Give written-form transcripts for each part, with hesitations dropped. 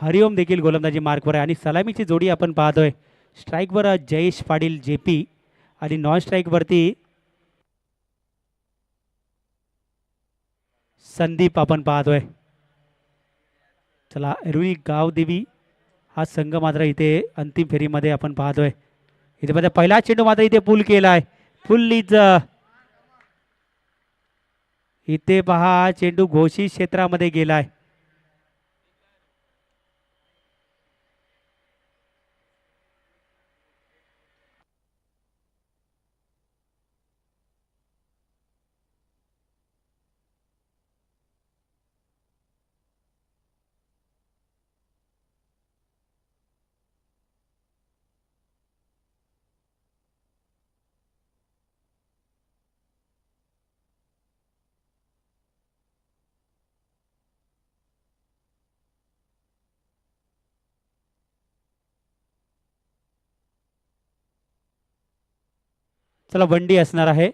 हरिओम देखील गोलंदाजी मार्कवर आहे आणि सलामीची जोडी आपण पाहतोय. स्ट्राईकवर जयेश पाटील JP आणि नॉन स्ट्राईकवरती संदीप आपण पाहतोय. चला एरवी गावदेवी हा संघ मात्र इथे अंतिम फेरीमध्ये आपण पाहतोय. इथे मध्ये पहिला चेंडू मात्र इथे पुल केलाय. फुल्लीच इथे पहा चेंडू घोषित क्षेत्रामध्ये गेलाय. चला बंडी असणार आहे.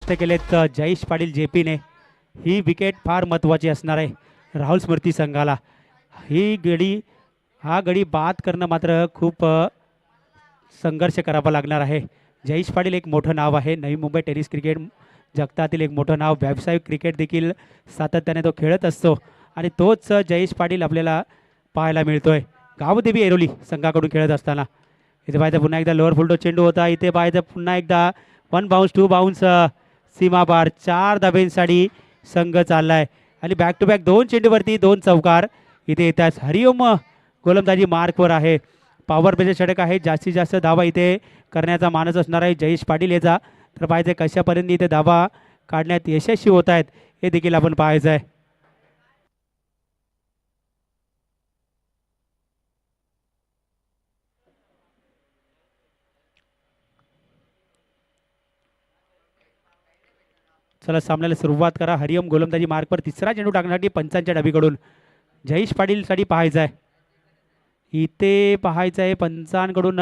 केलेत जयेश पाटील JPने. ही विकेट फार महत्त्वाची असणार आहे राहुल स्मृती संघाला. ही गडी हा गडी बाद करणं मात्र खूप संघर्ष करावा लागणार आहे. जयेश पाटील एक मोठं नाव आहे. नवी मुंबई टेनिस क्रिकेट जगतातील एक मोठं नाव. व्यावसायिक क्रिकेट देखील सातत्याने तो खेळत असतो आणि तोच जयेश पाटील आपल्याला पाहायला मिळतोय गावदेवी ऐरोली संघाकडून खेळत असताना. इथे पाहायचं पुन्हा एकदा लोअर फुलटो चेंडू होता. इथे पाहायचं पुन्हा एकदा 1 बाउन्स 2 बाउन्स सीमा बार 4 धाब्यांसाठी संघ चाललाय आणि बॅक टू बॅक 2 चेंडूवरती 2 चौकार इथे येतात. हरिओम गोलंदाजी मार्कवर आहे. पॉवर प्लेचे षटक आहे. जास्तीत जास्त धावा इथे करण्याचा मानस असणार आहे जयेश पाटील याचा. तर पाहायचं कशापर्यंत इथे धावा काढण्यात यशस्वी होत आहेत हे देखील आपण पाहायचं आहे. चला सामन्याला सुरुवात करा. हरिओम गोलंदाजी मार्कवर तिसरा चेंडू टाकण्यासाठी पंचांच्या डावीकडून जयेश पाटीलसाठी पाहायचं आहे. इथे पाहायचं आहे पंचांकडून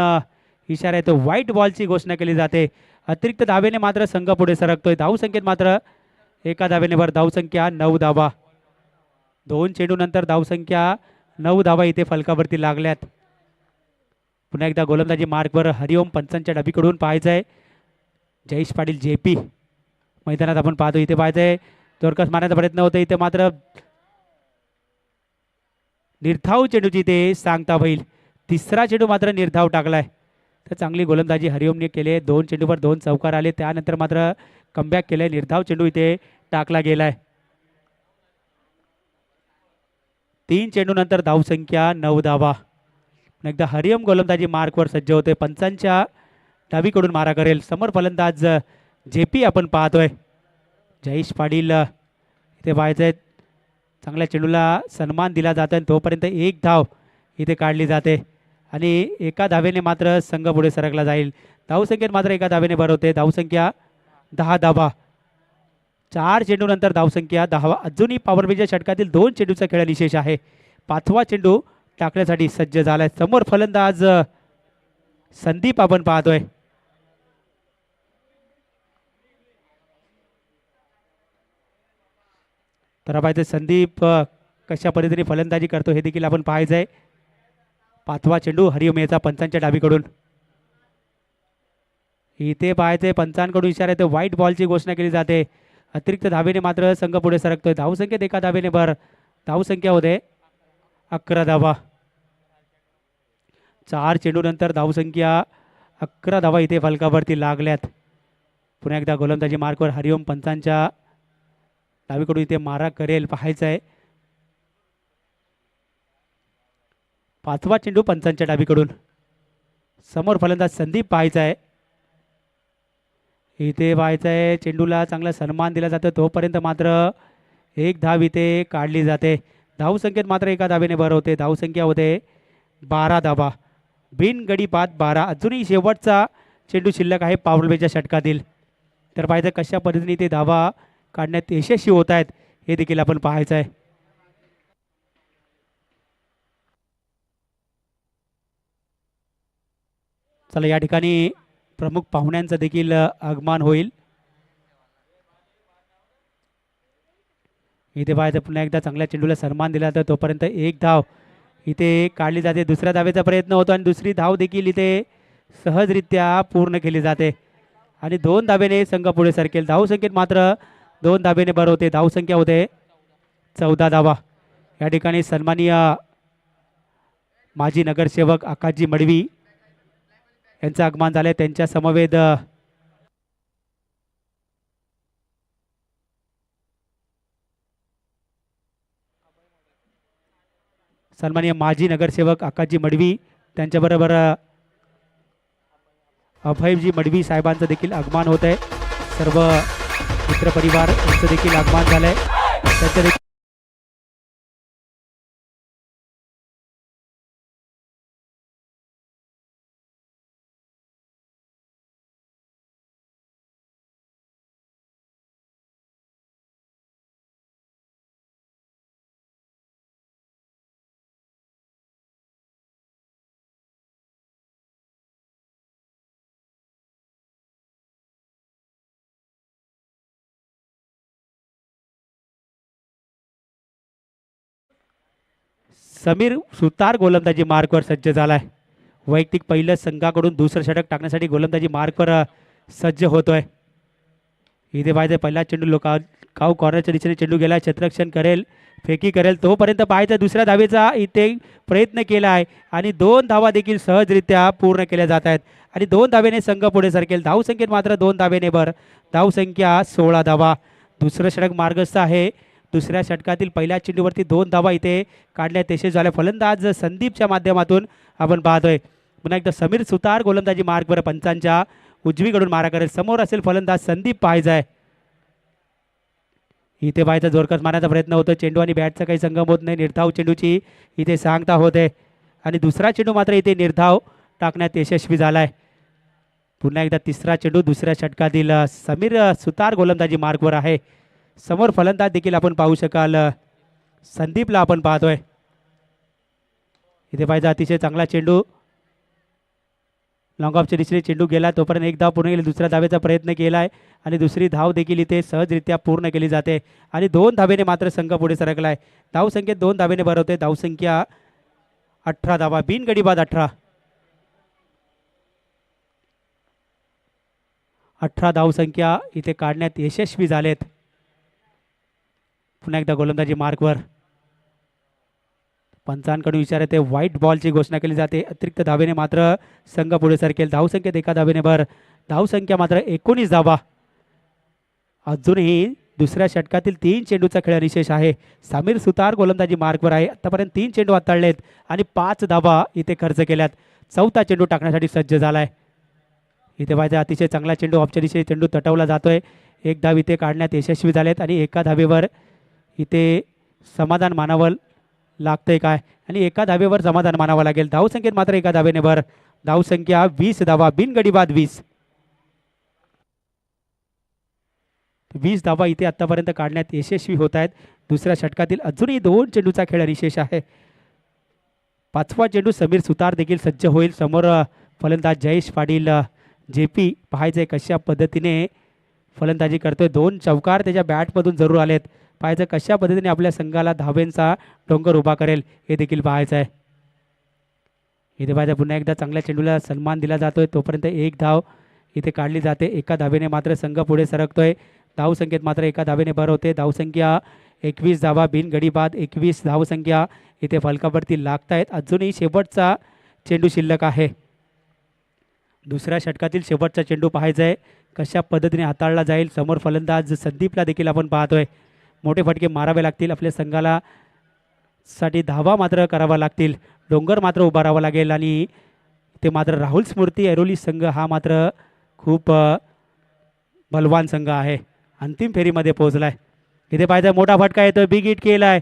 इशारा येतो. व्हाईट बॉलची घोषणा केली जाते. अतिरिक्त धावेने मात्र संघ पुढे सरकतोय. धावसंख्येत मात्र एका धावेने भर. धावसंख्या 9 धावा. 2 चेंडू नंतर धावसंख्या 9 धावा इथे फलकावरती लागल्यात. पुन्हा एकदा गोलंदाजी मार्कवर हरिओम पंचांच्या डावीकडून पाहायचं आहे. जयेश पाटील JP मैदानात आपण पाहतो. इथे पाहायचंय जोरकस मारण्याचा प्रयत्न होतो. इथे मात्र निर्धाव चेंडूची ते सांगता होईल. तिसरा चेंडू मात्र निर्धाव टाकलाय. तर चांगली गोलंदाजी हरिओमने केले. 2 चेंडूवर 2 चौकार आले. त्यानंतर मात्र कमबॅक केलंय. निर्धाव चेंडू इथे टाकला गेलाय. 3 चेंडू नंतर धावसंख्या 9 धावा. एकदा हरिओम गोलंदाजी मार्कवर सज्ज होते. पंचांच्या डावीकडून मारा करेल. समोर फलंदाज JP आपण पाहतोय. जयेश पाटील इथे पाहायचंय चांगल्या चेंडूला सन्मान दिला जातो आणि तोपर्यंत 1 धाव इथे काढली जाते आणि एका धावेने मात्र संघ पुढे सरकला जाईल. धावसंख्येत मात्र एका धावेने भर होते. धावसंख्या 10 धावा. 4 चेंडू नंतर धावसंख्या 10. अजूनही पॉवर प्लेच्या षटकातील 2 चेंडूचा खेळ निशेष आहे. 5वा चेंडू टाकण्यासाठी सज्ज झालाय. समोर फलंदाज संदीप आपण पाहतोय. तर पाहिजे संदीप कशा पद्धतीने फलंदाजी करतो हे देखील आपण पाहायचं आहे. 5वा चेंडू हरिओम याचा पंचांच्या डावीकडून. इथे पाहायचंय पंचांकडून इशारा येतो. व्हाईट बॉलची घोषणा केली जाते. अतिरिक्त धावेने मात्र संघ पुढे सरकतोय. धावसंख्येत एका धावेने भर. धावसंख्या होते 11 धावा. 4 चेंडू नंतर धावसंख्या 11 धावा इथे फलकावरती लागल्यात. पुन्हा एकदा गोलंदाजी मार्कवर हरिओम पंचांच्या डावीकडून इथे मारा करेल पाहायचं आहे. 5वा चेंडू पंचांच्या डावीकडून. समोर फलंदाज संदीप पाहायचा आहे. इथे पाहायचं आहे चेंडूला चांगला सन्मान दिला जातो. तोपर्यंत मात्र एक धाव इथे काढली जाते. धावसंख्येत मात्र एका धावेने भर होते. धावसंख्या होते 12 धावा. बिनगडी बाद 12. अजूनही शेवटचा चेंडू शिल्लक आहे पॉवरप्लेच्या षटकातील. तर पाहायचं कशा पद्धतीने ते धावा काढण्यात यशस्वी होत आहेत हे देखील आपण पाहायचं आहे. चला या ठिकाणी प्रमुख पाहुण्यांचं देखील आगमन होईल. इथे पाहायचं पुन्हा एकदा चांगल्या चेंडूला सन्मान दिला जातो. तोपर्यंत एक धाव इथे काढली जाते. दुसऱ्या धावेचा प्रयत्न होतो आणि दुसरी धाव देखील इथे सहजरित्या पूर्ण केली जाते आणि 2 धावेने संघ पुढे सरकेल. धावसंख्येत मात्र 2 धावेने भर होते. धावसंख्या होते 14 धावा. या ठिकाणी सन्माननीय माजी नगरसेवक आकाशजी मडवी यांचं आगमन झालं. त्यांच्या समवेत सन्माननीय माजी नगरसेवक आकाशजी मडवी त्यांच्याबरोबर अभयजी मडवी साहेबांचं देखील आगमन होत आहे. सर्व मित्रपरिवार यांचं देखील आगमन झालं आहे. त्यांचं देखील समीर सुतार गोलंदाजी मार्कवर सज्ज झाला आहे. वैयक्तिक पहिलं संघाकडून दुसरं षटक टाकण्यासाठी गोलंदाजी मार्कवर सज्ज होतोय. इथे पाहायचं पहिला चेंडू काऊ कॉर्नरच्या दिशेने चेंडू गेला. क्षेत्ररक्षण करेल, फेकी करेल. तोपर्यंत पाहायचं दुसऱ्या धावेचा इथे प्रयत्न केला आहे आणि 2 धावा देखील सहजरित्या पूर्ण केल्या जात आहेत आणि 2 धावेने संघ पुढे सरकेल. धावसंख्येत मात्र 2 धावेने भर. धावसंख्या 16 धावा. दुसरं षटक मार्गस्थ आहे. दुसऱ्या षटकातील पहिल्या चेंडूवरती 2 धावा इथे काढण्यात यशस्वी झाले. फलंदाज संदीपच्या माध्यमातून आपण पाहतोय. पुन्हा एकदा समीर सुतार गोलंदाजी मार्गवर पंचांच्या उजवीकडून मारा करेल. समोर असेल फलंदाज संदीप पाहायचा आहे. इथे पाहायचा जोरकस मारण्याचा प्रयत्न होतो. चेंडू आणि बॅटचा काही संगम होत नाही. निर्धाव चेंडूची इथे सांगता होते आणि दुसरा चेंडू मात्र इथे निर्धाव टाकण्यात यशस्वी झाला आहे. पुन्हा एकदा तिसरा चेंडू दुसऱ्या षटकातील समीर सुतार गोलंदाजी मार्गवर आहे. समोर फलंदाज देखील आपण पाहू शकाल संदीपला आपण पाहतोय. इथे पाहिजे अतिशय चांगला चेंडू लॉंग ऑफच्या दिशेने चेंडू गेला. तोपर्यंत एक धाव पूर्ण केली. दुसऱ्या धावेचा प्रयत्न केला आहे आणि दुसरी धाव देखील इथे सहजरित्या पूर्ण केली जाते आणि 2 धावेने मात्र संघ पुढे सरकला आहे. धावसंख्येत 2 धावेने भर होते. धावसंख्या 18 धावा. बिनगडी बाद 18 धावसंख्या इथे काढण्यात यशस्वी झालेत. पुन्हा एकदा गोलंदाजी मार्कवर पंचांकडून विचार ते व्हाईट बॉलची घोषणा केली जाते. अतिरिक्त धावेने मात्र संघ पुढे सरकेल. धावसंख्येत एका धावेने भर. धावसंख्या मात्र 19 धावा. अजूनही दुसऱ्या षटकातील 3 चेंडूचा खेळ विशेष आहे. समीर सुतार गोलंदाजी मार्कवर आहे. आतापर्यंत 3 चेंडू हाताळलेत आणि 5 धावा इथे खर्च केल्यात. 4था चेंडू टाकण्यासाठी सज्ज झाला आहे. इथे पाहिजे अतिशय चांगला चेंडू ऑफच्या दिशेने चेंडू तटवला जातोय. एक धाव इथे काढण्यात यशस्वी झालेत आणि एका धावेवर इथे समाधान मानावं लागतंय काय आणि एका धावेवर समाधान मानावं लागेल. धावसंख्येत मात्र एका धावेने भर. धावसंख्या 20 धावा. बिनगडी बाद 20 धावा इथे आतापर्यंत काढण्यात यशस्वी होत आहेत. दुसऱ्या षटकातील अजूनही 2 चेंडूचा खेळ विशेष आहे. 5वा चेंडू समीर सुतार देखील सज्ज होईल. समोर फलंदाज जयेश पाटील जेपी पाहायचे कशा पद्धतीने फलंदाजी करतोय. 2 चौकार त्याच्या बॅटमधून जरूर आलेत. पाहायचं कशा पद्धतीने आपल्या संघाला धावेंचा डोंगर उभा करेल हे देखील पाहायचं आहे. इथे पाहायचं पुन्हा एकदा चांगल्या चेंडूला सन्मान दिला जातोय. तोपर्यंत एक धाव इथे काढली जाते. एका धावेने मात्र संघ पुढे सरकतोय. धावसंख्येत मात्र एका धावेने भर होते. धावसंख्या 21 धावा. बिनगडी बाद 21 धावसंख्या इथे फलकावरती लागत आहेत. अजूनही शेवटचा चेंडू शिल्लक आहे. दुसऱ्या षटकातील शेवटचा चेंडू पाहायचा आहे कशा पद्धतीने हाताळला जाईल. समोर फलंदाज संदीपला देखील आपण पाहतोय. मोठे फटके मारावे लागतील आपल्या संघाला साठी धावा मात्र करावा लागतील डोंगर मात्र उभा राहावा लागेल आणि ते मात्र राहुल स्मृती ऐरोली संघ हा मात्र खूप बलवान संघ आहे अंतिम फेरीमध्ये पोहोचलाय इथे पाहायचा मोठा फटका येतो बिग हिट केलाय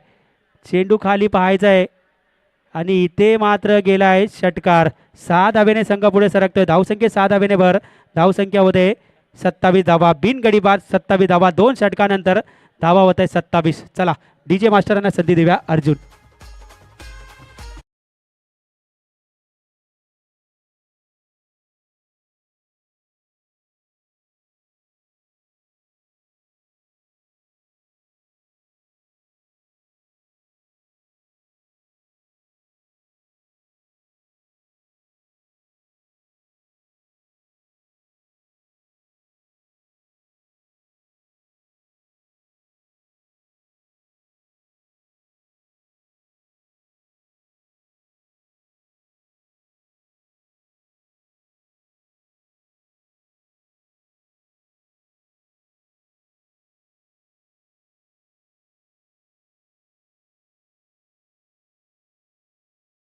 चेंडू खाली पाहायचा आहे आणि इथे मात्र गेलाय षटकार 6 धावेने संघ पुढे सरकतोय धावसंख्येत 6 धावेने भर धावसंख्या होते 27 धावा बिनगडी बाद 27 धावा 2 षटकानंतर धावा होत आहे 27 चला डीजे मास्टरांना संधी देऊया अर्जुन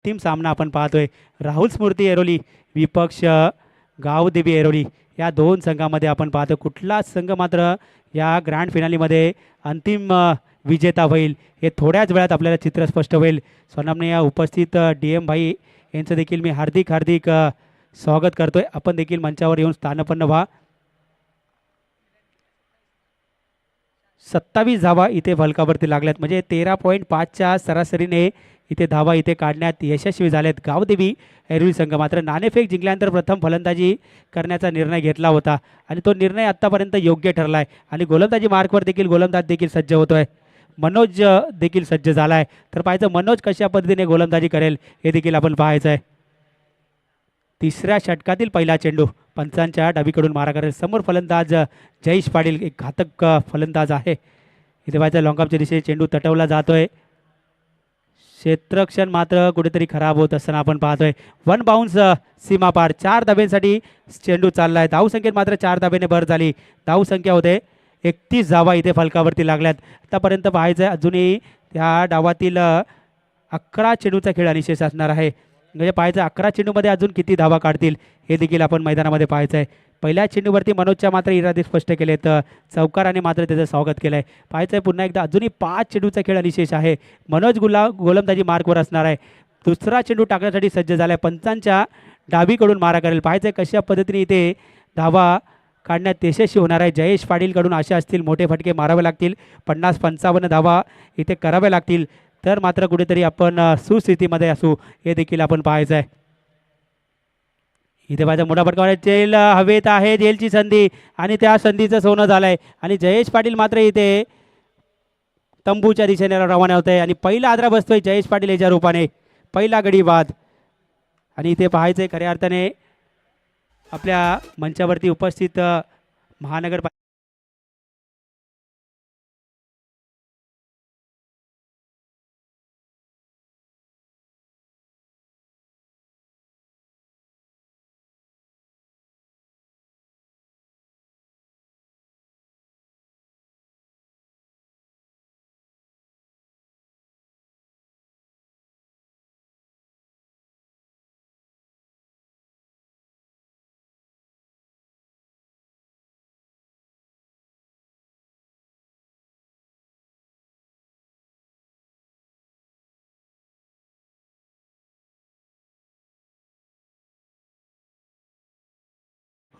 टीम सामना आपण पाहतोय राहुल स्मृती ऐरोली विपक्ष गावदेवी ऐरोली या दोन संघामध्ये आपण पाहतो कुठला संघ मात्र या ग्रँड फिनालीमध्ये अंतिम विजेता होईल हे थोड्याच वेळात आपल्याला चित्र स्पष्ट होईल स्वनामने या उपस्थित डी एम भाई यांचं देखील मी हार्दिक हार्दिक स्वागत करतोय आपण देखील मंचावर येऊन स्थानपन्न व्हा 27 धावा इथे फलकावरती लागल्यात म्हणजे 13.5च्या सरासरीने इथे धावा इथे काढण्यात यशस्वी झालेत गावदेवी ऐरोली संघ मात्र नाणेफेक जिंकल्यानंतर प्रथम फलंदाजी करण्याचा निर्णय घेतला होता आणि तो निर्णय आत्तापर्यंत योग्य ठरला आहे आणि गोलंदाजी मार्कवर देखील गोलंदाज देखील सज्ज होतोय मनोज देखील सज्ज झाला आहे तर पाहायचं मनोज कशा पद्धतीने गोलंदाजी करेल हे देखील आपण पाहायचं आहे तिसऱ्या षटकातील पहिला चेंडू पंचांच्या डावीकडून मारा करेल समोर फलंदाज जयेश पाटील एक घातक फलंदाज आहे इथे पाहायचं लॉंगऑफच्या दिशेने चेंडू तटवला जातोय क्षेत्ररक्षण मात्र कुठेतरी खराब होत असताना आपण पाहतोय 1 बाउन्स सीमा पार 4 धाब्यांसाठी चेंडू चाललाय धावसंख्येत मात्र 4 धाब्याने भर झाली धावसंख्या होते 31 धावा इथे फलकावरती लागल्यात आतापर्यंत पाहायचं आहे अजूनही त्या डावातील 11 चेंडूचा खेळ अनिशेष असणार आहे म्हणजे पाहायचं 11 चेंडूमध्ये अजून किती धावा काढतील हे देखील आपण मैदानामध्ये पाहायचं आहे पहिल्या चेंडूवरती मनोजच्या मात्र इरादे स्पष्ट केलेत चौकाराने मात्र त्याचं स्वागत केलं आहे पाहायचं आहे पुन्हा एकदा अजूनही 5 चेंडूचा खेळ अनिशेष आहे मनोज गोलंदाजी मार्कवर असणार आहे दुसरा चेंडू टाकण्यासाठी सज्ज झाला आहे पंचांच्या डावीकडून मारा करेल पाहायचं आहे कशा पद्धतीने इथे धावा काढण्यात यशस्वी होणार आहे जयेश पाटीलकडून अशा असतील मोठे फटके मारावे लागतील 50-55 धावा इथे करावे लागतील तर मात्र कुठेतरी आपण सुस्थितीमध्ये असू हे देखील आपण पाहायचं आहे इथे माझा मोठा फटका जेल हवेत आहे जेलची संधी आणि त्या संधीचं सोनं झालंय आणि जयेश पाटील मात्र इथे तंबूच्या दिशेने रवाना होत आहे आणि पहिला आदरा बसतोय जयेश पाटील याच्या रूपाने पहिला गडी बाद आणि इथे पाहायचंय खऱ्या अर्थाने आपल्या मंचावरती उपस्थित महानगर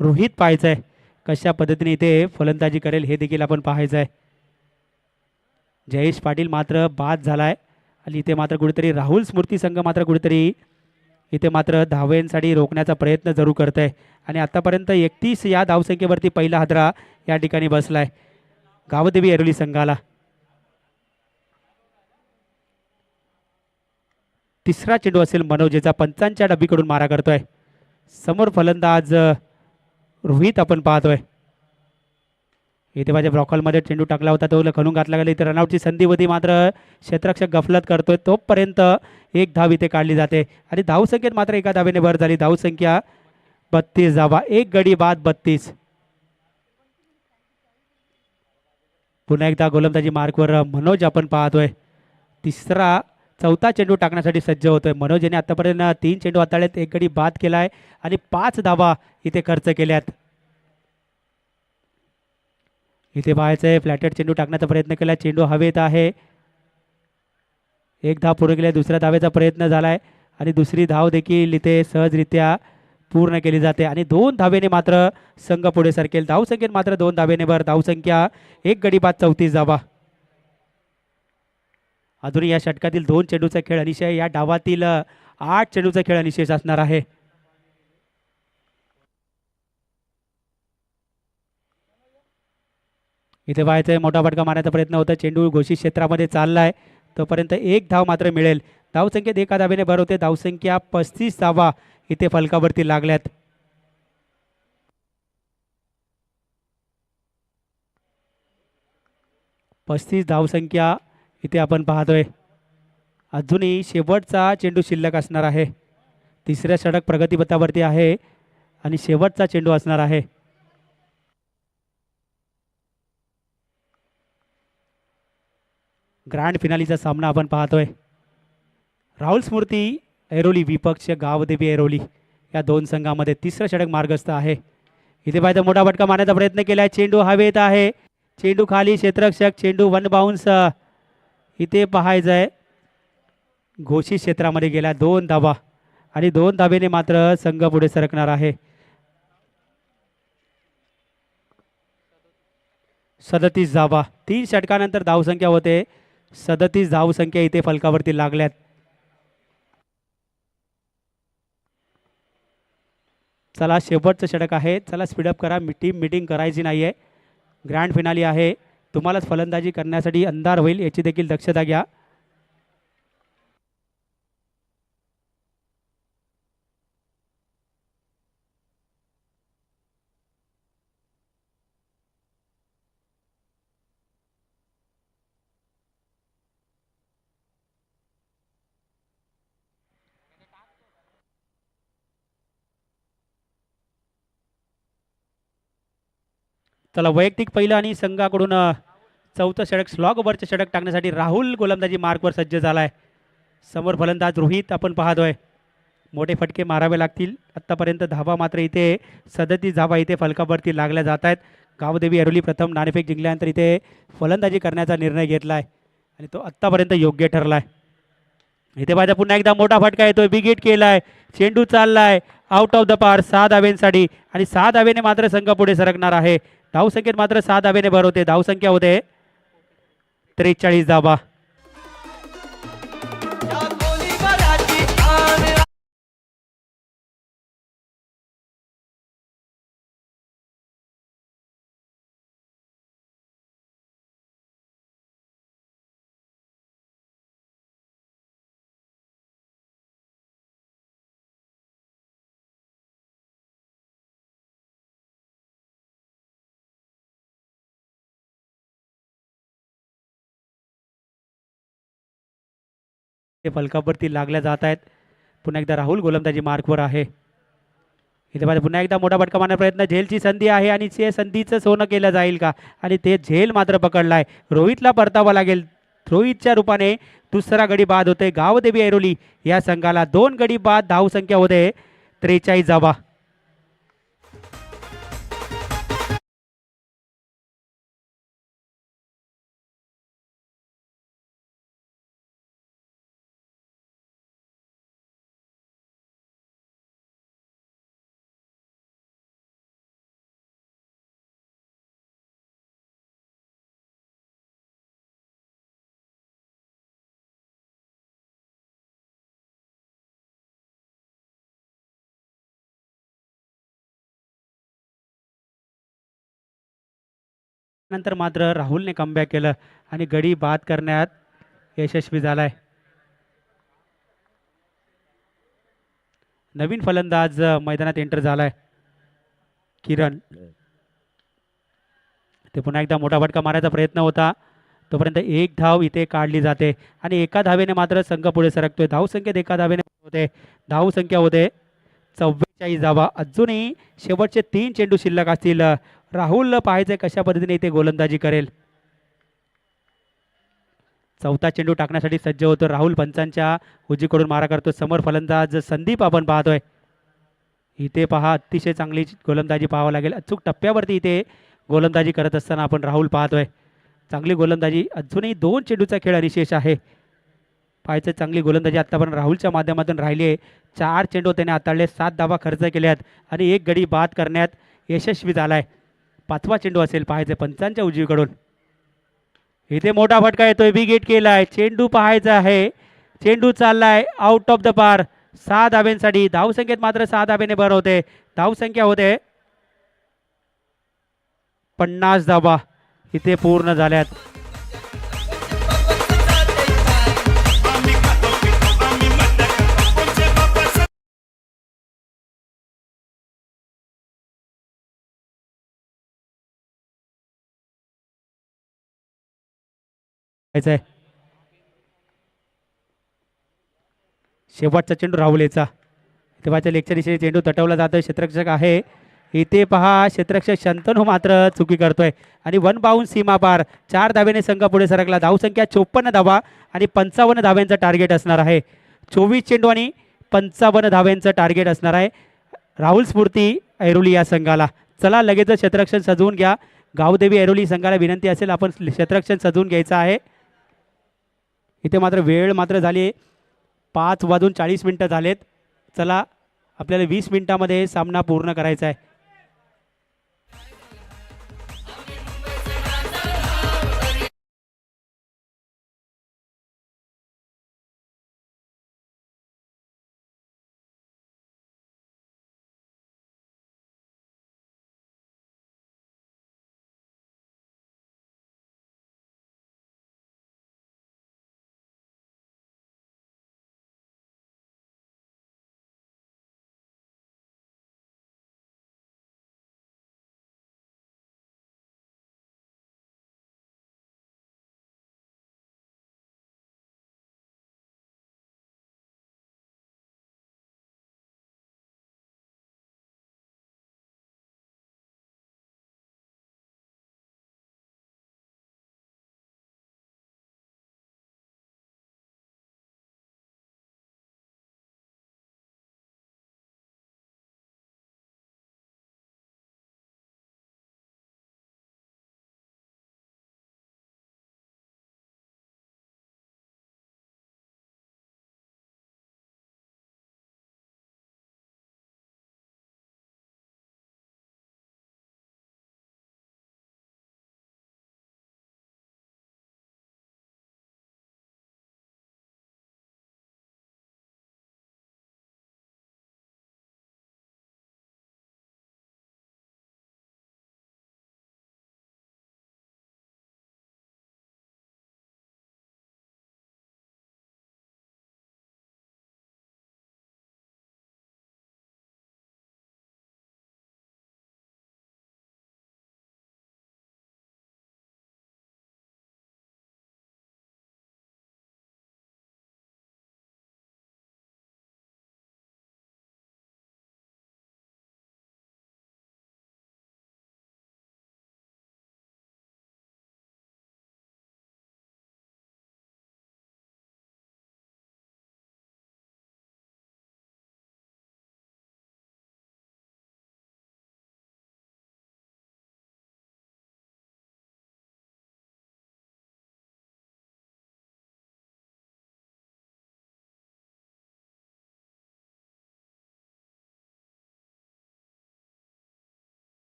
रोहित पाहायचं आहे कशा पद्धतीने इथे फलंदाजी करेल हे देखील आपण पाहायचं आहे जयेश पाटील मात्र बाद झालाय आणि इथे मात्र कुठेतरी राहुल स्मृती संघ मात्र कुठेतरी इथे मात्र धावेंसाठी रोखण्याचा प्रयत्न जरूर करत आहे आणि आतापर्यंत 31 या धावसंख्येवरती पहिला हादरा या ठिकाणी बसलाय गावदेवी ऐरोली संघाला तिसरा चेंडू असेल मनोजेचा पंचांच्या डबीकडून मारा करतोय समोर फलंदाज रोहित आपण पाहतोय इथे माझ्या ब्रॉकॉलमध्ये चेंडू टाकला होता तो खणून घातला गेला इथे रनआउटची संधी होती मात्र क्षेत्ररक्षक गफलत करतोय तोपर्यंत एक धाव इथे काढली जाते आणि धावसंख्येत मात्र एका धावेने भर झाली धावसंख्या 32 धावा एक गडी बाद 32 पुन्हा एकदा गोलंदाजी मार्कवर मनोज आपण पाहतोय. चौथा चेंडू टाकण्यासाठी सज्ज होतोय मनोज याने आतापर्यंत 3 चेंडू हाताळलेत, एक गडी बाद केलाय आणि 5 धावा इथे खर्च केल्यात. इथे पाहायचंय फ्लॅटेड चेंडू टाकण्याचा प्रयत्न केला, चेंडू हवेत आहे. एक धाव पूर्ण केली, दुसऱ्या धावेचा प्रयत्न झालाय आणि दुसरी धाव देखील इथे सहजरित्या पूर्ण केली जाते आणि 2 धावेने मात्र संघ पुढे सरकेल. धावसंख्येत मात्र 2 धावेने भर. धावसंख्या एक गडी बाद 34 धावा. अजून या षटकातील 2 चेंडूचा खेळ अनिशय, या डावातील 8 चेंडूचा खेळ अनिशेष असणार आहे. इथे पाहायचंय मोठा फटका मारण्याचा प्रयत्न होता, चेंडू घोषित क्षेत्रामध्ये चाललाय, तोपर्यंत एक धाव मात्र मिळेल. धावसंख्येत एका धावेने भर होते. धावसंख्या 35 धावा इथे फलकावरती लागल्यात. धावसंख्या इथे आपण पाहतोय. अजूनही शेवटचा चेंडू शिल्लक असणार आहे. तिसऱ्या षटक प्रगतीपथावरती आहे आणि शेवटचा चेंडू असणार आहे. ग्रँड फिनालीचा सामना आपण पाहतोय. राहुल स्मृती ऐरोली विपक्ष गावदेवी ऐरोली या 2 संघामध्ये तिसरं षटक मार्गस्थ आहे. इथे पाहिजे मोठा फटका मारण्याचा प्रयत्न केलाय, चेंडू हवेत आहे, चेंडू खाली, क्षेत्ररक्षक, चेंडू 1 बाउन्स. इथे पाहायचंय घोषित क्षेत्रामध्ये गेला, 2 धावा आणि 2 धावेने मात्र संघ पुढे सरकणार आहे. 37 धावा. 3 षटकानंतर धावसंख्या होते 37 धावसंख्या इथे फलकावरती लागल्यात. चला शेवटचं षटक आहे, चला स्पीडअप करा, टीम मीटिंग करायची नाही आहे. ग्रँड फिनाली आहे, तुम्हालाच फलंदाजी करण्यासाठी अंधार होईल याची देखील दक्षता घ्या. चला वैयक्तिक पहिलं आणि संघाकडून चौथं षटक स्लॉग ओव्हरचे षटक टाकण्यासाठी राहुल गोलंदाजी मार्कवर सज्ज झालाय. समोर फलंदाज रोहित आपण पाहतोय. मोठे फटके मारावे लागतील. आत्तापर्यंत धावा मात्र इथे 37 धावा इथे फलकावरती लागल्या जात आहेत. गावदेवी ऐरोली प्रथम नाणेफेक जिंकल्यानंतर इथे फलंदाजी करण्याचा निर्णय घेतलाय आणि तो आत्तापर्यंत योग्य ठरलाय. इथे पाहिजे पुन्हा एकदा मोठा फटका येतोय, बिग हिट केलाय, चेंडू चाललाय आउट ऑफ द पार 6 धावेंसाठी आणि 6 धावेने मात्र संघ पुढे सरकणार आहे. धावसंख्येत मात्र 6 धावेने भर होते. धावसंख्या होते 43 धावा. फलकावरती लागल्या जात आहेत. पुन्हा एकदा राहुल गोलंदाजी मार्कवर आहे. इथे पाहिजे पुन्हा एकदा मोठा फटका मारण्याचा प्रयत्न, झेलची संधी आहे आणि ते संधीचं सोनं केलं जाईल का आणि ते झेल मात्र पकडलाय. रोहितला परतावा लागेल. रोहितच्या रूपाने दुसरा गडी बाद होते. गावदेवी ऐरोली या संघाला 2 गडी बाद. धावसंख्या होते 43 धावा. नंतर मात्र राहुलने कमबॅक केलं आणि गडी बाद करण्यात यशस्वी झालाय. नवीन फलंदाज मैदानात एंटर झालाय किरण. ते पुन्हा एकदा मोठा फटका मारायचा प्रयत्न होता, तोपर्यंत एक धाव इथे काढली जाते आणि एका धावेने मात्र संघ पुढे सरकतोय. धावसंख्येत एका धावेने होते. धावसंख्या होते 44 धावा. अजूनही शेवटचे 3 चेंडू शिल्लक असतील. राहुल पाहायचे कशा पद्धतीने इथे गोलंदाजी करेल. चौथा चेंडू टाकण्यासाठी सज्ज होतो राहुल. पंचांच्या उजवीकडून मारा करतो समोर फलंदाज संदीप आपण पाहतोय. इथे पहा अतिशय चांगली गोलंदाजी पाहावं लागेल. अचूक टप्प्यावरती इथे गोलंदाजी करत असताना आपण राहुल पाहतोय. चांगली गोलंदाजी. अजूनही 2 चेंडूचा खेळ अनिशेष आहे. पाहायचं चांगली गोलंदाजी आत्तापर्यंत राहुलच्या माध्यमातून राहिली आहे. 4 चेंडू त्याने हाताळले, 7 धावा खर्च केल्यात आणि 1 गडी बाद करण्यात यशस्वी झालाय. 5वा चेंडू असेल पाहायचं पंचांच्या उजवीकडून. इथे मोठा फटका येतोय. बिग हिट केलाय. चेंडू पाहायचा आहे. चेंडू चाललाय आउट ऑफ द पार. 6 धाब्यांसाठी. धावसंख्येत मात्र 6 धाब्याने भर होते. धावसंख्या होते 50 धाबा इथे पूर्ण झाल्यात. शेवटचा चेंडू राहुल याचा. तेव्हाच्या लेगच्या दिशेने चेंडू तटवला जातोय. क्षेत्ररक्षक आहे इथे पहा. क्षेत्ररक्षक शंतनू मात्र चुकी करतोय आणि 1 बाउन्स सीमा पार. 4 धाब्याने संघ पुढे सरकला. धावसंख्या 54 धावा आणि 55 धाव्यांचं टार्गेट असणार आहे. 24 चेंडू आणि 55 धाव्यांचं टार्गेट असणार आहे राहुल स्फूर्ती ऐरोली या संघाला. चला लगेच क्षेत्ररक्षण सजवून घ्या. गावदेवी ऐरोली संघाला विनंती असेल आपण क्षेत्ररक्षण सजवून घ्यायचं आहे. इथे मात्र वेळ मात्र झाली 5:40 झालेत. चला आपल्याला 20 मिनिटामध्ये सामना पूर्ण करायचा आहे.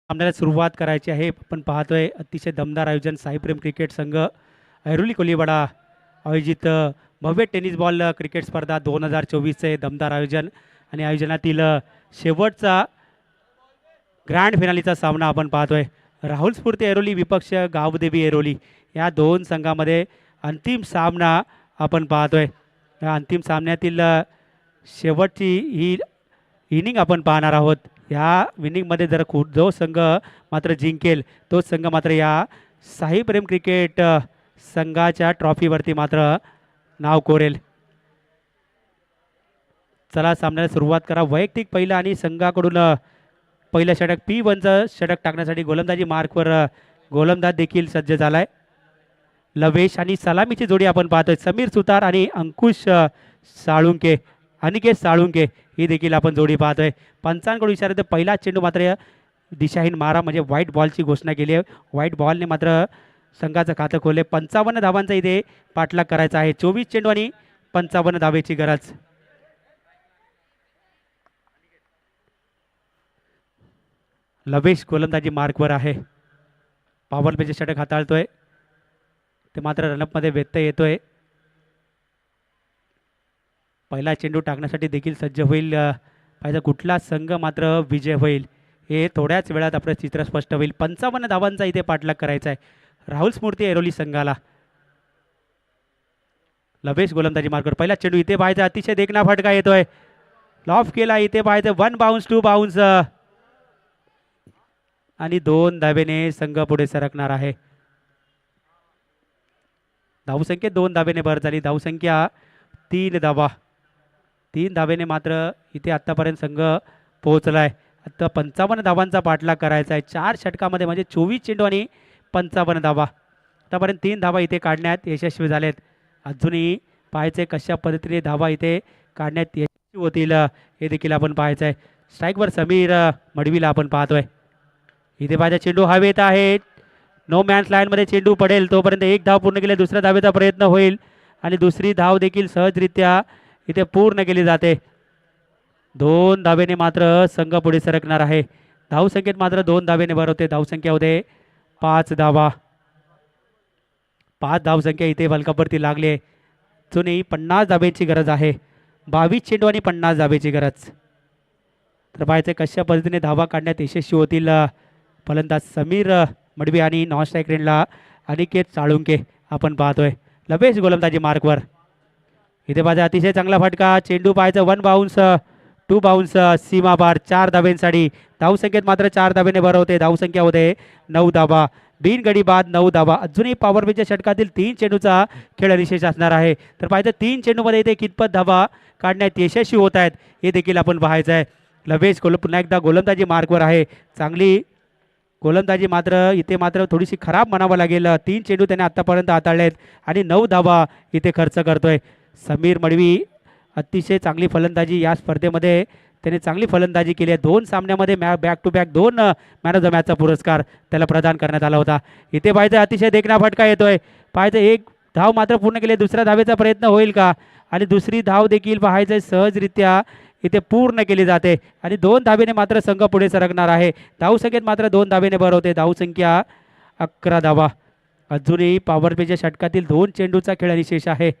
सामन्याला सुरुवात करायची आहे. आपण पाहतोय अतिशय दमदार आयोजन साईप्रेम क्रिकेट संघ ऐरोली कोलीवाडा आयोजित भव्य टेनिस बॉल क्रिकेट स्पर्धा 2024चे दमदार आयोजन आणि आयोजनातील शेवटचा ग्रँड फिनालीचा सामना आपण पाहतोय. राहुल स्फूर्ती ऐरोली विपक्ष गावदेवी ऐरोली या दोन संघामध्ये अंतिम सामना आपण पाहतोय. या अंतिम सामन्यातील शेवटची ही इनिंग आपण पाहणार आहोत. या इनिंगमध्ये जर जो संघ मात्र जिंकेल तो संघ मात्र या साईप्रेम क्रिकेट संघाच्या ट्रॉफीवरती मात्र नाव कोरेल. चला सामन्याला सुरुवात करा. वैयक्तिक पहिला आणि संघाकडून पहिलं षटक P1चं षटक टाकण्यासाठी गोलंदाजी मार्कवर गोलंदाज देखील सज्ज झालाय. लवेश आणि सलामीची जोडी आपण पाहतोय. समीर सुतार आणि अंकुश साळुंके अनिकेत साळुंके ही देखील आपण जोडी पाहतोय. पंचांकडून इशारा पहिला चेंडू मात्र दिशाहीन मारा म्हणजे व्हाईट बॉलची घोषणा केली आहे. व्हाईट बॉलने मात्र संघाचं खातं खोलले. 55 धावांचा इथे पाठलाग करायचा आहे. 24 चेंडू आणि 55 धावेची गरज. लवेश गोलंदाजी मार्कवर आहे. पॉवर प्लेचे षटक हाताळतोय ते मात्र रनअपमध्ये व्यत्यय येतोय. पहिला चेंडू टाकण्यासाठी देखील सज्ज होईल. पाहिजे कुठला संघ मात्र विजय होईल हे थोड्याच वेळात आपलं चित्र स्पष्ट होईल. 55 धावांचा इथे पाठलाग करायचा आहे राहुल स्फूर्ती ऐरोली संघाला. लवेश गोलंदाजी मार्कवर पहिला चेंडू इथे पाहिजे अतिशय देखणा फटका येतोय. लॉफ केला इथे पाहिजे 1 बाउन्स 2 बाउन्स आणि 2 धावेने संघ पुढे सरकणार आहे. धावसंख्येत 2 धावेने भर झाली. धावसंख्या 3 धावा. 3 धावेने मात्र इथे आत्तापर्यंत संघ पोहोचलाय. आता 55 धावांचा पाठलाग करायचा आहे 4 षटकामध्ये म्हणजे 24 चेंडू आणि 55 धावा. आतापर्यंत 3 धावा इथे काढण्यात यशस्वी झालेत. अजूनही पाहायचे कशा पद्धतीने धावा इथे काढण्यात यशस्वी होतील हे देखील आपण पाहायचं आहे. स्ट्राईकवर समीर मडवीला आपण पाहतोय. इथे पाहिजे चेंडू हवेत आहे. नो मॅन्स लाईनमध्ये चेंडू पडेल तोपर्यंत एक धाव पूर्ण केले. दुसऱ्या धावेचा प्रयत्न होईल आणि दुसरी धाव देखील सहजरित्या इथे पूर्ण केली जाते. 2 धावेने मात्र संघ पुढे सरकणार आहे. धावसंख्येत मात्र 2 धावेने भर होते. धावसंख्या होते 5 धावा. 5 धावसंख्या इथे बलकावरती लागली. अजूनही 50 धावेची गरज आहे. 22 चेंडू आणि 50 धावेची गरज. तर पाहायचं कशा पद्धतीने धावा काढण्यात यशस्वी होतील फलंदाज समीर मडवी आणि नॉन स्ट्राईक रेंजला अनिकेत साळुंके आपण पाहतोय. लवेश गोलंदाजी मार्कवर इथे पाहिजे अतिशय चांगला फटका. चेंडू पाहायचं 1 बाउन्स 2 बाउन्स सीमा पार 4 धावेंसाठी. धावसंख्येत मात्र 4 धावेने भर होते. धावसंख्या होते 9 धावा. बिनगडी बाद 9 धावा. अजूनही पॉवर प्लेच्या षटकातील 3 चेंडूचा खेळ विशेष असणार आहे. तर पाहिजे 3 चेंडूमध्ये इथे कितपत धावा काढण्यात यशस्वी होत आहेत हे देखील आपण पाहायचं आहे. लवेश पुन्हा एकदा गोलंदाजी मार्कवर आहे. चांगली गोलंदाजी मात्र इथे मात्र थोडीशी खराब म्हणावं लागेल. 3 चेंडू त्याने आत्तापर्यंत हाताळलेत आणि 9 धावा इथे खर्च करतोय. समीर मडवी अतिशय चांगली फलंदाजी या स्पर्धेमध्ये त्याने चांगली फलंदाजी केली आहे. 2 सामन्यामध्ये back to back 2 man of the मॅचचा पुरस्कार त्याला प्रदान करण्यात आला होता. इथे पाहिजे अतिशय देखणा फटका येतोय. पाहिजे एक धाव मात्र पूर्ण केली. दुसऱ्या धावेचा प्रयत्न होईल का आणि दुसरी धाव देखील पाहायचं सहजरित्या इथे पूर्ण केली जाते आणि 2 धावेने मात्र संघ पुढे सरकणार आहे. धावसंख्येत मात्र 2 धावेने भर होते. धावसंख्या 11 धावा. अजूनही पॉवर प्लेच्या षटकातील 2 चेंडूचा खेळ विशेष आहे.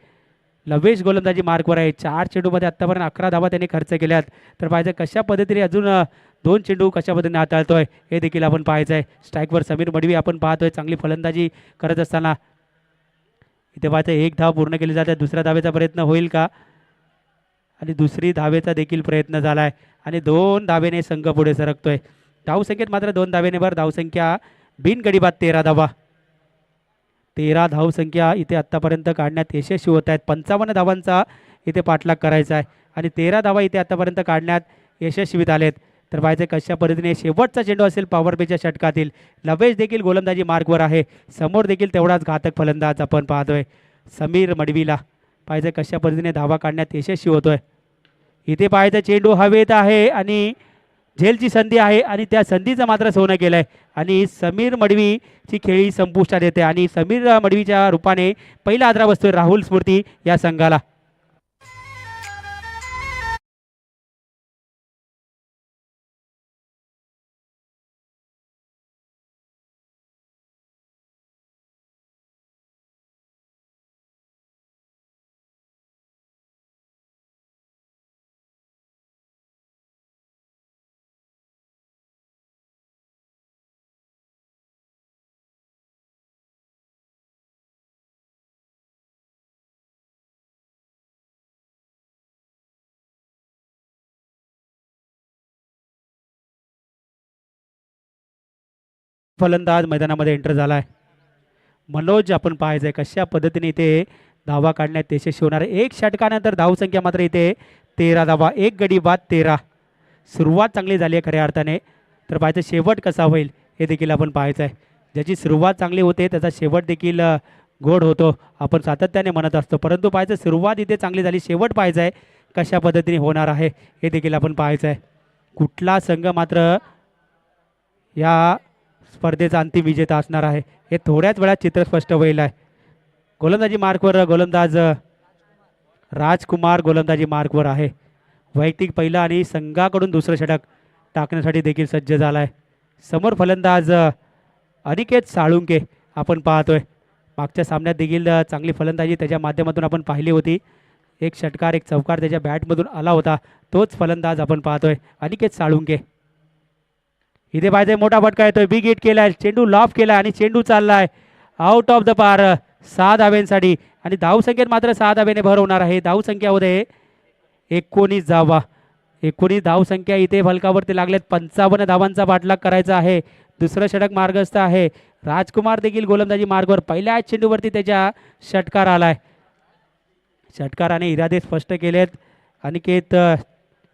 लवेश गोलंदाजी मार्कवर आहे. 4 चेंडूमध्ये आत्तापर्यंत 11 धावा त्याने खर्च केल्यात. तर पाहिजे कशा पद्धतीने अजून 2 चेंडू कशा पद्धतीने हाताळतोय हे देखील आपण पाहायचं आहे. स्ट्राईकवर समीर मडवी आपण पाहतोय चांगली फलंदाजी करत असताना. इथे पाहायचं 1 धाव पूर्ण केली जाते. दुसऱ्या धावेचा प्रयत्न होईल का आणि दुसरी धावेचा देखील प्रयत्न झाला आहे आणि 2 धावेने संघ पुढे सरकतोय. धावसंख्येत मात्र 2 धावेने भर. धावसंख्या बिनगडी बाद 13 धावा. 13 धावसंख्या इथे आत्तापर्यंत काढण्यात यशस्वी होत आहेत. 55 धावांचा इथे पाठलाग करायचा आहे आणि 13 धावा इथे आत्तापर्यंत काढण्यात यशस्वी झालेत. तर पाहायचं कशा पद्धतीने शेवटचा चेंडू असेल पॉवर प्लेच्या षटकातील. लवेश देखील गोलंदाजी मार्कवर आहे. समोर देखील तेवढाच घातक फलंदाज आपण पाहतोय समीर मडवीला. पाहायचं कशा पद्धतीने धावा काढण्यात यशस्वी होतोय. इथे पाहायचं चेंडू हवेत आहे आणि झेलची संधी आहे आणि त्या संधीचं मात्र सोनं केलं आहे आणि समीर मडवीची खेळी संपुष्टात येते आणि समीर मडवीच्या रूपाने पहिला आदरा बसतोय राहुल स्फूर्ती या संघाला. फलंदाज मैदानामध्ये एंटर झाला आहे. मनोज आपण पाहायचं आहे कशा पद्धतीने इथे धावा काढण्यात यशस्वी होणार आहे. एक षटकानंतर धावसंख्या मात्र इथे 13 धावा, एक गडी बाद 13. सुरुवात चांगली झाली आहे खऱ्या अर्थाने. तर पाहायचं शेवट कसा होईल हे देखील आपण पाहायचं आहे. ज्याची सुरुवात चांगली होते त्याचा शेवट देखील गोड होतो आपण सातत्याने म्हणत असतो. परंतु पाहायचं सुरुवात इथे चांगली झाली, शेवट पाहायचं आहे कशा पद्धतीने होणार आहे हे देखील आपण पाहायचं आहे. कुठला संघ मात्र या स्पर्धेचा अंतिम विजेता असणार आहे हे थोड्याच वेळात चित्र स्पष्ट होईल आहे. गोलंदाजी मार्कवर गोलंदाज राजकुमार गोलंदाजी मार्कवर आहे. वैयक्तिक पहिला आणि संघाकडून दुसरं षटक टाकण्यासाठी देखील सज्ज झाला आहे. समोर फलंदाज अनिकेत साळुंके आपण पाहतोय. मागच्या सामन्यात देखील चांगली फलंदाजी त्याच्या माध्यमातून आपण पाहिली होती. एक षटकार एक चौकार त्याच्या बॅटमधून आला होता. तोच फलंदाज आपण पाहतोय अनिकेत साळुंके. इथे पाहिजे मोठा फटका येतोय, बिग हिट केलाय, चेंडू लॉफ केलाय आणि चेंडू चाललाय आउट ऑफ द पार 6 धाव्यांसाठी आणि धावसंख्येत मात्र 6 धाव्याने भर होणार आहे. धावसंख्यामध्ये 19 धावा, 19 धावसंख्या इथे फलकावरती लागलेत. 55 धावांचा पाठलाग करायचा आहे. दुसरं षटक मार्गस्थ आहे. राजकुमार देखील गोलंदाजी मार्गवर पहिल्या चेंडूवरती त्याच्या षटकार आलाय. षटकाराने इरादे स्पष्ट केलेत अनिकेत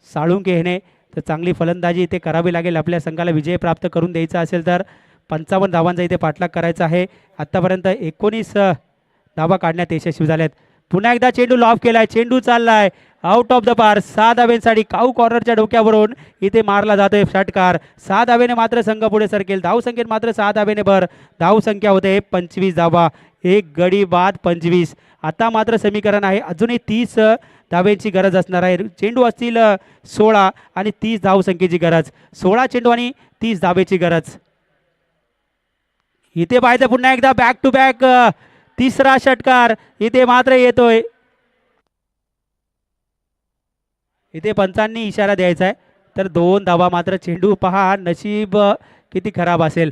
साळुंके ह्याने. तर चांगली फलंदाजी इथे करावी लागेल आपल्या संघाला विजय प्राप्त करून द्यायचा असेल तर. 55 धावांचा इथे पाठलाग करायचा आहे. आत्तापर्यंत 19 धावा काढण्यात यशस्वी झालेत. पुन्हा एकदा चेंडू लॉफ केलाय, चेंडू चाललाय आउट ऑफ द पार 6 धाव्यांसाठी. काऊ कॉर्नरच्या डोक्यावरून इथे मारला जातोय षटकार. 6 धाव्याने मात्र संघ पुढे सरकेल. धावसंख्येत मात्र 6 धाव्याने भर. धावसंख्या होते 25 धावा, एक गडी बाद 25. आता मात्र समीकरण आहे अजूनही 30 धाव्यांची गरज असणार आहे. चेंडू असतील 16 आणि 30 धावसंख्येची गरज. 16 चेंडू आणि 30 धावेची गरज. इथे पाहायचं पुन्हा एकदा बॅक टू बॅक तिसरा षटकार इथे मात्र येतोय. इथे पंचांनी इशारा द्यायचा आहे तर 2 धावा मात्र. चेंडू पहा नशीब किती खराब असेल.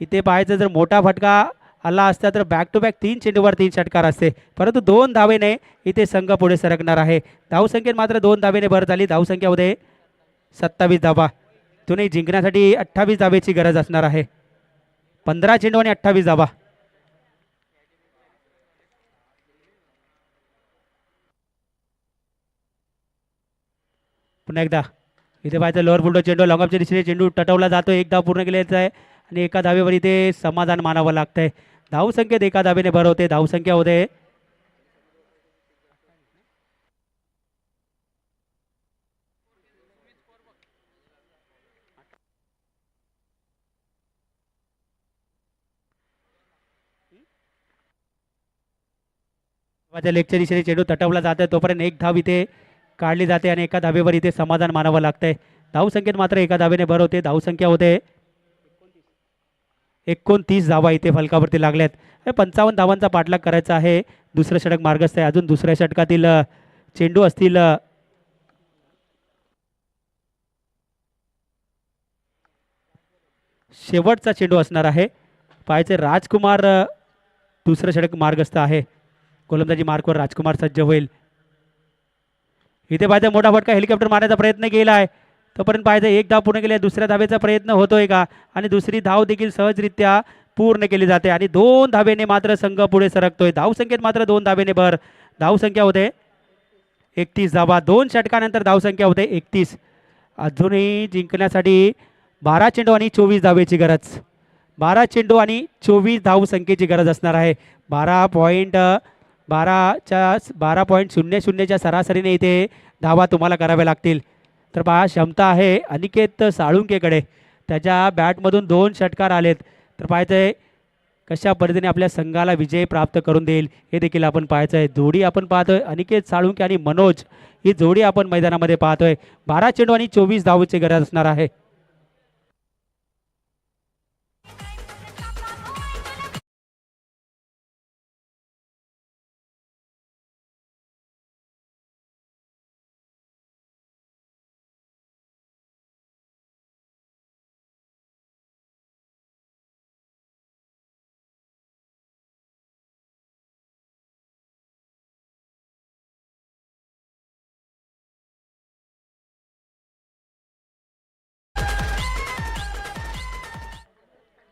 इथे पाहायचं जर मोठा फटका आला असता तर बॅक टू बॅक 3 चेंडूवर 3 षटकार असते. परंतु 2 धावेने इथे संघ पुढे सरकणार आहे. धावसंख्येत मात्र 2 धावेने भर झाली. धावसंख्यामध्ये 27 धावा. तुम्ही जिंकण्यासाठी 28 धावेची गरज असणार आहे. 15 चेंडू आणि 28 धावा. पुन्हा एकदा इथे पाहायचं लोअर बुलडो चेंडू लॉंगअपच्या दिशेने चेंडू टटवला जातो. एक धाव पूर्ण केल्याचा आहे आणि एका धावेवर इथे समाधान मानावं लागतंय. धावसंख्येत एका धावेने भर होते. धावसंख्या होते लेगच्या दिशेने चेंडू तटवला जातोय तोपर्यंत एक धाव इथे काढली जाते आणि एका धावेवर इथे समाधान मानावं लागतंय. धावसंख्येत मात्र एका धावेने भर होते. धावसंख्या होते 29 धावा इथे फलकावरती लागल्यात. 55 धावांचा पाठलाग करायचा आहे. दुसरं षटक मार्गस्थ आहे. अजून दुसऱ्या षटकातील चेंडू असतील शेवटचा चेंडू असणार आहे. पाहायचे राजकुमार दुसरं षटक मार्गस्थ आहे. गोलंदाजी मार्कवर राजकुमार सज्ज होईल. इथे पाहायचं मोठा फटका हेलिकॉप्टर मारण्याचा प्रयत्न केला आहे तोपर्यंत पाहायचं एक धाव पूर्ण केली. दुसऱ्या धावेचा प्रयत्न होतोय का आणि दुसरी धाव देखील सहजरित्या पूर्ण केली जाते आणि 2 धावेने मात्र संघ पुढे सरकतोय. धावसंख्येत मात्र 2 धावेने भर. धावसंख्या होते 31 धावा. 2 षटकानंतर धावसंख्या होते 31. अजूनही जिंकण्यासाठी 12 चेंडू आणि 24 धावेची गरज. 12 चेंडू आणि 24 धावसंख्येची गरज असणार आहे. 12.00च्या सरासरीने इथे धावा तुम्हाला कराव्या लागतील. तर पहा क्षमता आहे अनिकेत साळुंकेकडे. त्याच्या बॅटमधून 2 षटकार आलेत. तर पाहायचं आहे कशा पद्धतीने आपल्या संघाला विजय प्राप्त करून देईल हे देखील आपण पाहायचं आहे. जोडी आपण पाहतोय अनिकेत साळुंके आणि मनोज ही जोडी आपण मैदानामध्ये पाहतोय. 12 चेंडू आणि 24 धावेची गरज असणार आहे.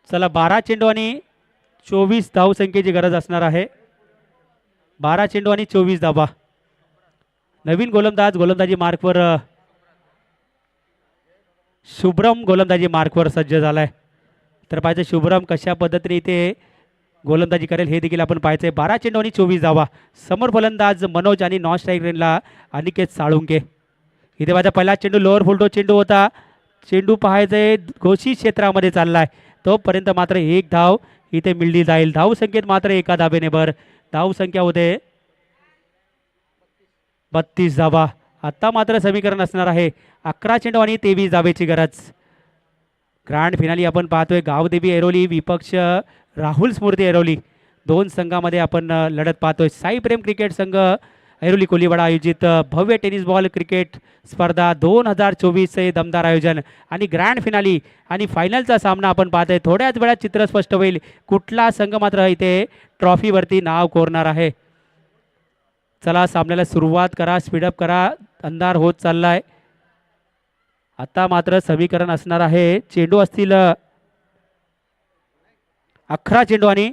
चला 12 चेंडू आणि 24 धावसंख्येची गरज असणार आहे. 12 चेंडू आणि 24 धावा. नवीन गोलंदाजी मार्कवर शुभ्रम गोलंदाजी मार्कवर सज्ज झालाय. तर पाहिजे शुभ्रम कशा पद्धतीने इथे गोलंदाजी करेल हे देखील आपण पाहायचंय. 12 चेंडू आणि 24 धावा. समोर फलंदाज मनोज आणि नॉन स्ट्राईक रेनला अनिकेत साळुंके. इथे माझा पहिला चेंडू लोअर फुलटो चेंडू होता. चेंडू पाहायचंय घोषित क्षेत्रामध्ये चाललाय. तोपर्यंत मात्र एक धाव इथे मिळली जाईल. धाव संख्येत मात्र एका धाबेने भर. धाव संख्या होते 32 धावा. आता मात्र समीकरण असणार आहे 11 चेंडू आणि 23 धावेची गरज. ग्रँड फिनाली आपण पाहतोय. गावदेवी ऐरोली विपक्ष राहुल स्मृती ऐरोली. दोन संघामध्ये आपण लढत पाहतोय. साई प्रेम क्रिकेट संघ ऐरोली कोलीवाडा आयोजित भव्य टेनिस बॉल क्रिकेट स्पर्धा 2024चे दमदार आयोजन आणि ग्रँड फिनाली आणि फायनलचा सामना आपण पाहतोय. थोड्याच वेळात चित्र स्पष्ट होईल कुठला संघ मात्र इथे ट्रॉफीवरती नाव कोरणार आहे. चला सामन्याला सुरुवात करा. स्पीडअप करा. अंधार होत चाललाय. आता मात्र समीकरण असणार आहे चेंडू असतील 11 चेंडू आणि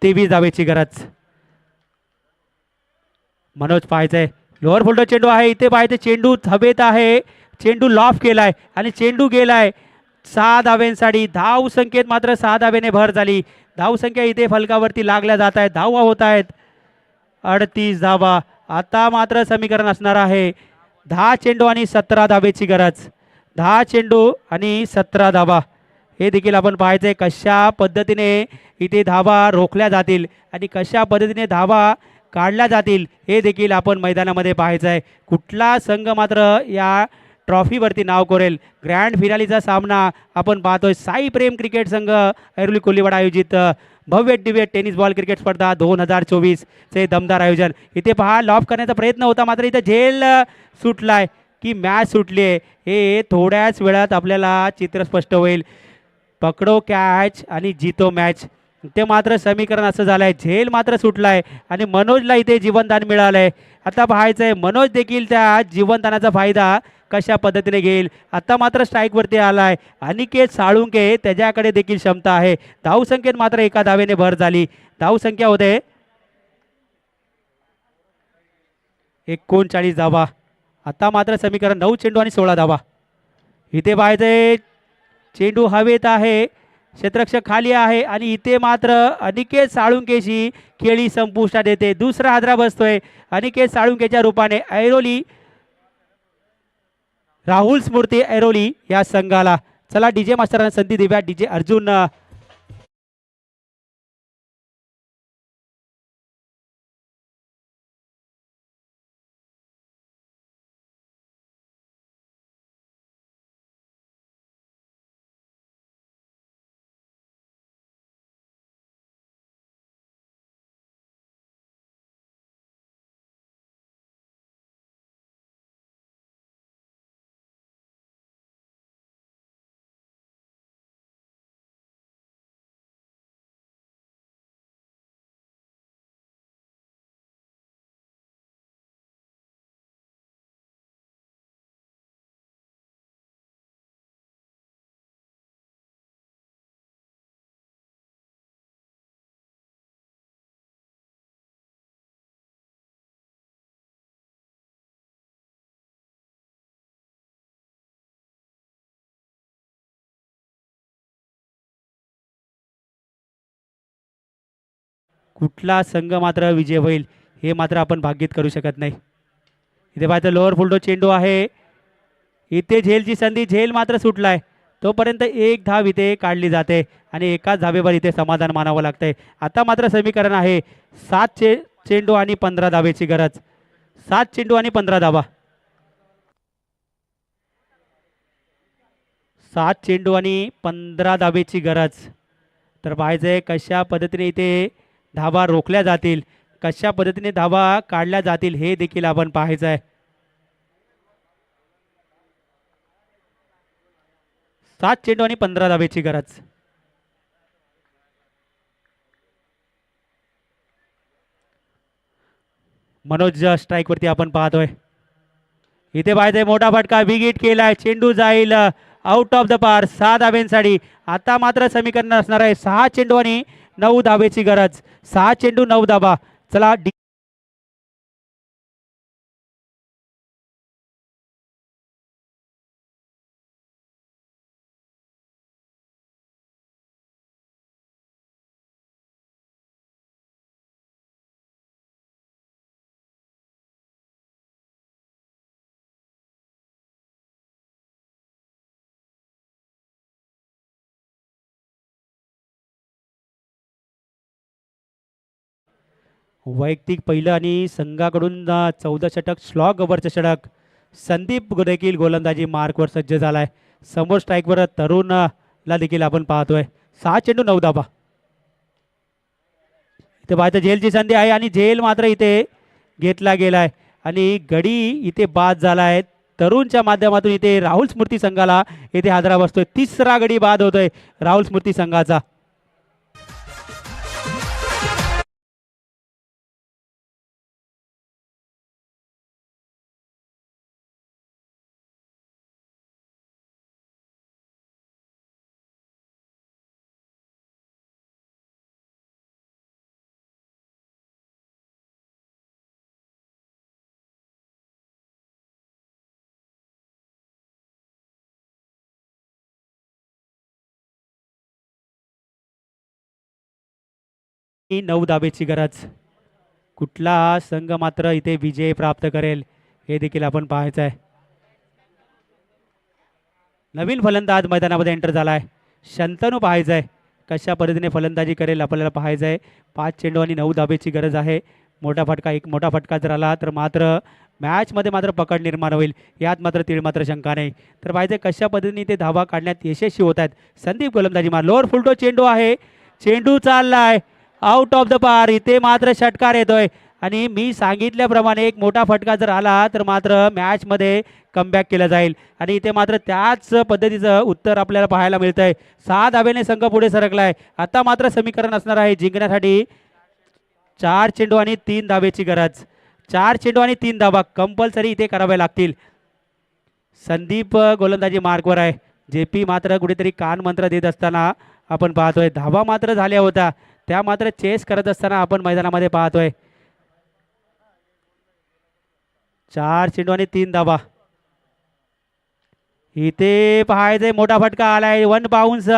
23 धावेची गरज. मनोज पाहायचंय लोअर फोल्डर चेंडू आहे. इथे पाहायचं चेंडू हवेत आहे. चेंडू लॉफ केलाय आणि चेंडू गेलाय 6 धाव्यांसाठी. धाव संख्येत मात्र 6 धावेने भर झाली. धाव संख्या इथे फलकावरती लागल्या जात आहेत. धावा होत आहेत 38 धावा. आता मात्र समीकरण असणार आहे 10 चेंडू आणि 17 धावेची गरज. 10 चेंडू आणि 17 धावा. हे देखील आपण पाहायचंय कशा पद्धतीने इथे धावा रोखल्या जातील आणि कशा पद्धतीने धावा काढल्या जातील हे देखील आपण मैदानामध्ये पाहायचं आहे. कुठला संघ मात्र या ट्रॉफीवरती नाव कोरेल. ग्रँड फिनालीचा सामना आपण पाहतोय. साई प्रेम क्रिकेट संघ ऐरोली कोलीवाडा आयोजित भव्य दिव्य टेनिस बॉल क्रिकेट स्पर्धा 2024चे दमदार आयोजन. इथे पहा लॉफ करण्याचा प्रयत्न होता मात्र इथे झेल सुटलाय की मॅच सुटली आहे हे थोड्याच वेळात आपल्याला चित्र स्पष्ट होईल. पकडो कॅच आणि जितो मॅच ते मात्र समीकरण असं झालंय. झेल मात्र सुटलाय आणि मनोजला इथे जीवनदान मिळालंय. आता पाहायचंय मनोज देखील त्या जीवनदानाचा फायदा कशा पद्धतीने घेईल. आता मात्र स्ट्राईकवरती आलाय अनिकेत साळुंके. त्याच्याकडे देखील क्षमता आहे. धावसंख्येत मात्र एका धावेने भर झाली. धावसंख्या होते 39 धावा. आता मात्र समीकरण 9 चेंडू आणि 16 धावा. इथे पाहायचंय चेंडू हवेत आहे. क्षेत्ररक्षक खाली आहे आणि इथे मात्र अनिकेत साळुंकेची खेळी संपुष्टात येते. दुसरा हादरा बसतोय अनिकेत साळुंकेच्या रूपाने ऐरोली राहुल स्मृती ऐरोली या संघाला. चला डीजे मास्टरांना संधी देऊया. डीजे अर्जुन कुठला संघ मात्र विजय होईल हे मात्र आपण भाग्यित करू शकत नाही. इथे पाहिजे लोअर फुलटो चेंडू आहे. इथे झेलची संधी. झेल मात्र सुटलाय. तोपर्यंत एक धाव इथे काढली जाते आणि एकाच धावेवर इथे समाधान मानावं लागतंय. आता मात्र समीकरण आहे 7 चेंडू आणि 15 धावेची गरज. 7 चेंडू आणि 15 धावा. 7 चेंडू आणि 15 धावेची गरज. तर पाहायचंय कशा पद्धतीने इथे धावा रोखल्या जातील कशा पद्धतीने धावा काढल्या जातील हे देखील आपण पाहायचं आहे. 7 चेंडू आणि 15 धावेची गरज. मनोज स्ट्राईकवरती आपण पाहतोय. इथे पाहायचंय मोठा फटका. बिग हिट केलाय. चेंडू जाईल आउट ऑफ द पार 6 धाब्यांसाठी. आता मात्र समीकरण असणार आहे 6 चेंडू आणि 9 धाब्याची गरज. 6 चेंडू 9 धाबा. चला वैयक्तिक पहिलं आणि संघाकडून 14 षटक स्लॉग ओव्हरचं षटक. संदीप देखील गोलंदाजी मार्कवर सज्ज झालाय. समोर स्ट्राईकवर तरुणला देखील आपण पाहतोय. 6 चेंडू 9 धाबा. इथे पाहतं झेलची संधी आहे आणि झेल मात्र इथे घेतला गेलाय आणि गडी इथे बाद झालाय. तरुणच्या माध्यमातून इथे राहुल स्मृती संघाला इथे हादरा बसतोय. तिसरा गडी बाद होतोय राहुल स्मृती संघाचा. ही 9 धाब्याची गरज. कुठला संघ मात्र इथे विजय प्राप्त करेल हे देखील आपण पाहायचं आहे. नवीन फलंदाज मैदानामध्ये एंटर झालाय. शंतनू पाहायचं आहे कशा पद्धतीने फलंदाजी करेल आपल्याला पाहायचं आहे. 5 चेंडू आणि 9 धाब्याची गरज आहे. मोठा फटका, एक मोठा फटका जर आला तर मात्र मॅचमध्ये मात्र पकड निर्माण होईल. यात मात्र तीळ मात्र शंका नाही. तर पाहिजे कशा पद्धतीने ते धावा काढण्यात यशस्वी होत आहेत. संदीप गोलंदाजी मार. लोअर फुलटो चेंडू आहे. चेंडू चाललाय आउट ऑफ द पार. इथे मात्र षटकार येतोय आणि मी सांगितल्याप्रमाणे एक मोठा फटका जर आला तर मात्र मॅचमध्ये कमबॅक केलं जाईल आणि इथे मात्र त्याच पद्धतीचं उत्तर आपल्याला पाहायला मिळतं आहे. 6 धाब्याने संघ पुढे सरकलाय. आता मात्र समीकरण असणार आहे जिंकण्यासाठी 4 चेंडू आणि 3 धाब्याची गरज. 4 चेंडू आणि 3 धाबा कंपल्सरी इथे करावे लागतील. संदीप गोलंदाजी मार्कवर आहे. जेपी मात्र कुठेतरी कान मंत्र देत असताना आपण पाहतोय. धाबा मात्र झाल्या होत्या त्या मात्र चेस करत असताना आपण मैदानामध्ये पाहतोय. 4 चेंडू आणि 3 धाबा. इथे पाहायचंय मोठा फटका आलाय. 1 बाउन्स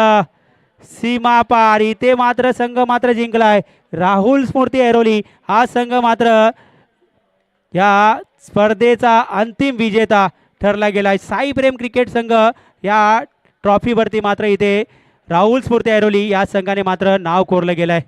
सीमा पार. इथे मात्र संघ मात्र जिंकलाय. राहुल स्मृती ऐरोली हा संघ मात्र या स्पर्धेचा अंतिम विजेता ठरला गेलाय. साई प्रेम क्रिकेट संघ या ट्रॉफीवरती मात्र इथे राहुल स्फूर्ती ऐरोली या संघाने मात्र नाव कोरलं गेलंय.